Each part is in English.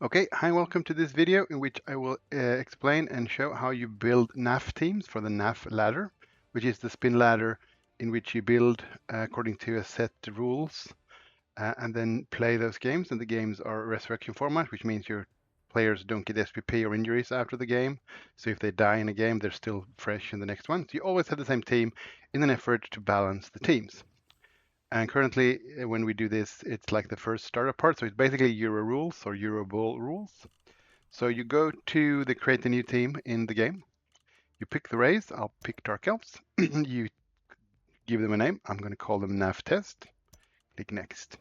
Okay, hi, welcome to this video in which I will explain and show how you build NAF teams for the NAF ladder, which is the spin ladder in which you build according to a set rules and then play those games. And the games are resurrection format, which means your players don't get SPP or injuries after the game. So if they die in a game, they're still fresh in the next one. So you always have the same team in an effort to balance the teams. And currently, when we do this, it's like the first startup part. So it's basically Euro rules or Euro Ball rules. So you go to the create a new team in the game. You pick the race. I'll pick Dark Elves. You give them a name. I'm going to call them NAF Test. Click Next.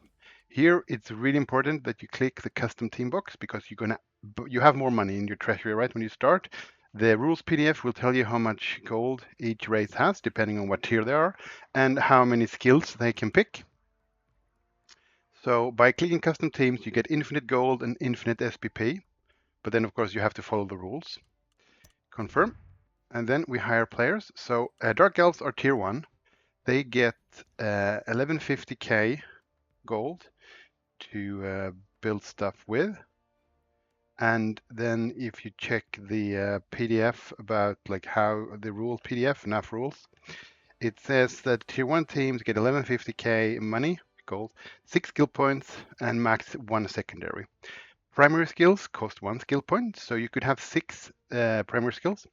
Here, it's really important that you click the custom team box because you have more money in your treasury, right? When you start, the rules PDF will tell you how much gold each race has, depending on what tier they are, and how many skills they can pick. So by clicking custom teams, you get infinite gold and infinite SPP, but then of course you have to follow the rules. Confirm, and then we hire players. So Dark Elves are tier 1. They get 1150k gold to build stuff with. And then if you check the PDF about like how the rules PDF, NAF rules, it says that tier 1 teams get 1150k money, gold, 6 skill points, and max 1 secondary. Primary skills cost 1 skill point, so you could have 6 primary skills.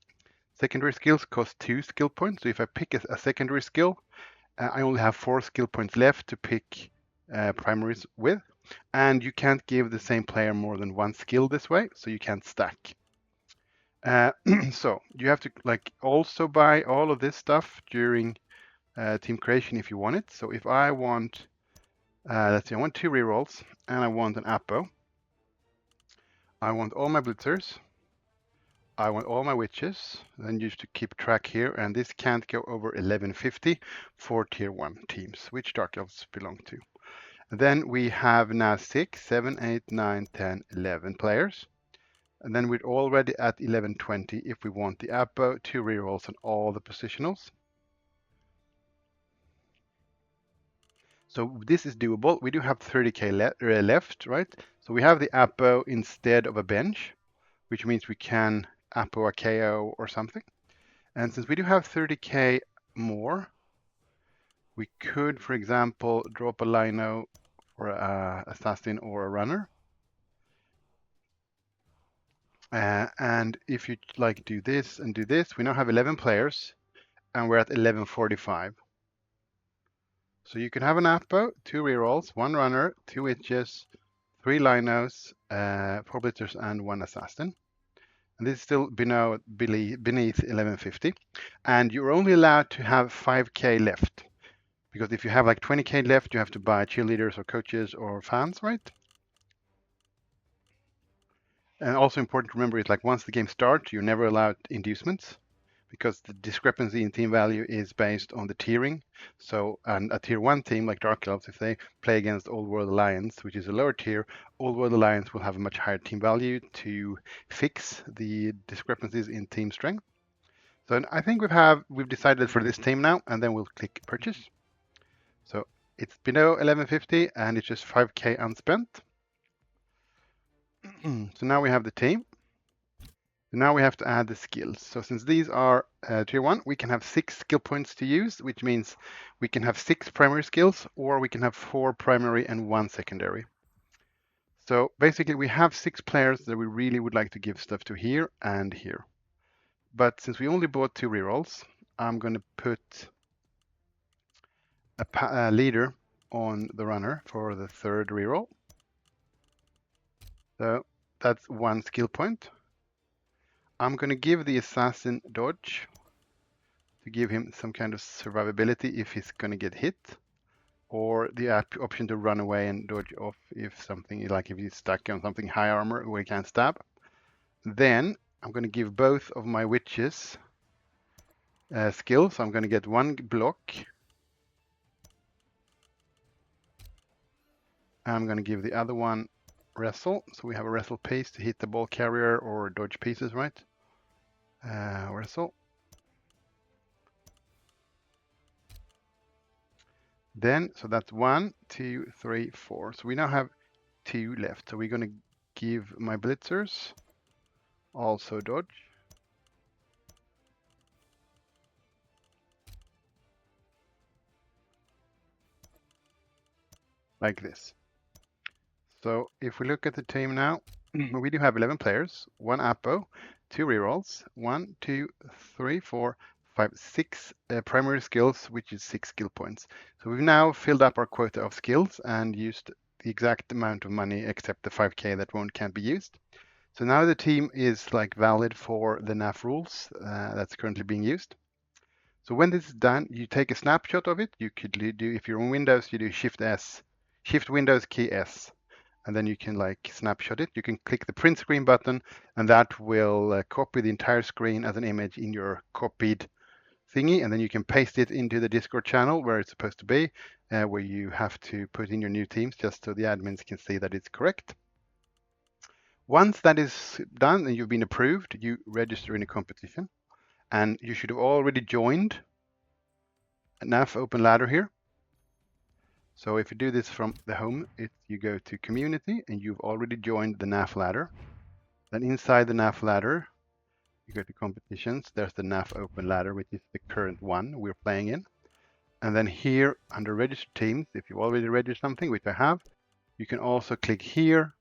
Secondary skills cost 2 skill points, so if I pick a secondary skill, I only have 4 skill points left to pick primaries with. And you can't give the same player more than 1 skill this way, so you can't stack. So you have to like also buy all of this stuff during team creation if you want it. So if I want, let's see, I want 2 rerolls and I want an Apo. I want all my blitzers. I want all my witches. Then you have to keep track here, and this can't go over 1150 for tier 1 teams, which Dark Elves belong to. And then we have now 6, 7, 8, 9, 10, 11 players. And then we're already at 1120 if we want the Apo, 2 rerolls, and all the positionals. So this is doable. We do have 30k left, right? So we have the Apo instead of a bench, which means we can Apo a KO or something. And since we do have 30k more, we could, for example, drop a Lino for an assassin or a runner. And if you like do this and do this, we now have 11 players and we're at 1145. So you can have an Apo, 2 rerolls, 1 runner, 2 witches, 3 Linos, 4 blitzers, and 1 assassin. And this is still beneath 1150. And you're only allowed to have 5k left. Because if you have like 20k left, you have to buy cheerleaders or coaches or fans, right? And also important to remember is like once the game starts, you're never allowed inducements because the discrepancy in team value is based on the tiering. So and a tier 1 team like Dark Elves, if they play against Old World Alliance, which is a lower tier, Old World Alliance will have a much higher team value to fix the discrepancies in team strength. So I think we've decided for this team now, and then we'll click purchase. So it's below 1150 and it's just 5k unspent. So now we have the team. Now we have to add the skills. So since these are tier 1, we can have 6 skill points to use, which means we can have 6 primary skills, or we can have 4 primary and 1 secondary. So basically we have 6 players that we really would like to give stuff to here and here. But since we only bought 2 rerolls, I'm going to put a leader on the runner for the 3rd reroll. So that's 1 skill point. I'm going to give the assassin dodge to give him some kind of survivability if he's going to get hit, or the option to run away and dodge off if something, like if he's stuck on something high armor where he can't stab. Then I'm going to give both of my witches skills. So I'm going to get 1 block. And I'm going to give the other one wrestle. So we have a wrestle piece to hit the ball carrier or dodge pieces, right? Wrestle. Then, so that's 1, 2, 3, 4. So we now have 2 left. So we're going to give my blitzers also dodge. Like this. So if we look at the team now, we do have 11 players, 1 Apo, 2 rerolls, 1, 2, 3, 4, 5, 6 primary skills, which is 6 skill points. So we've now filled up our quota of skills and used the exact amount of money except the 5k that can't be used. So now the team is like valid for the NAF rules that's currently being used. So when this is done, you take a snapshot of it. You could do, if you're on Windows, you do Shift S, Shift Windows key S, and then you can like snapshot it. You can click the print screen button, and that will copy the entire screen as an image in your copied thingy, and then you can paste it into the Discord channel where it's supposed to be, where you have to put in your new teams just so the admins can see that it's correct. Once that is done and you've been approved, you register in a competition, and you should have already joined NAF Open Ladder here. So if you do this from the home, you go to community and you've already joined the NAF Ladder. Then inside the NAF Ladder, you go to competitions. There's the NAF Open Ladder, which is the current one we're playing in. And then here under registered teams, if you already registered something, which I have, you can also click here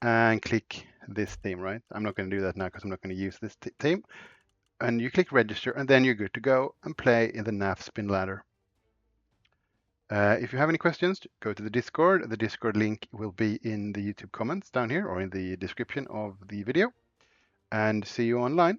and click this team, right? I'm not going to do that now because I'm not going to use this team. And you click register, and then you're good to go and play in the NAF Spin Ladder. If you have any questions, go to the Discord. The Discord link will be in the YouTube comments down here or in the description of the video. And see you online.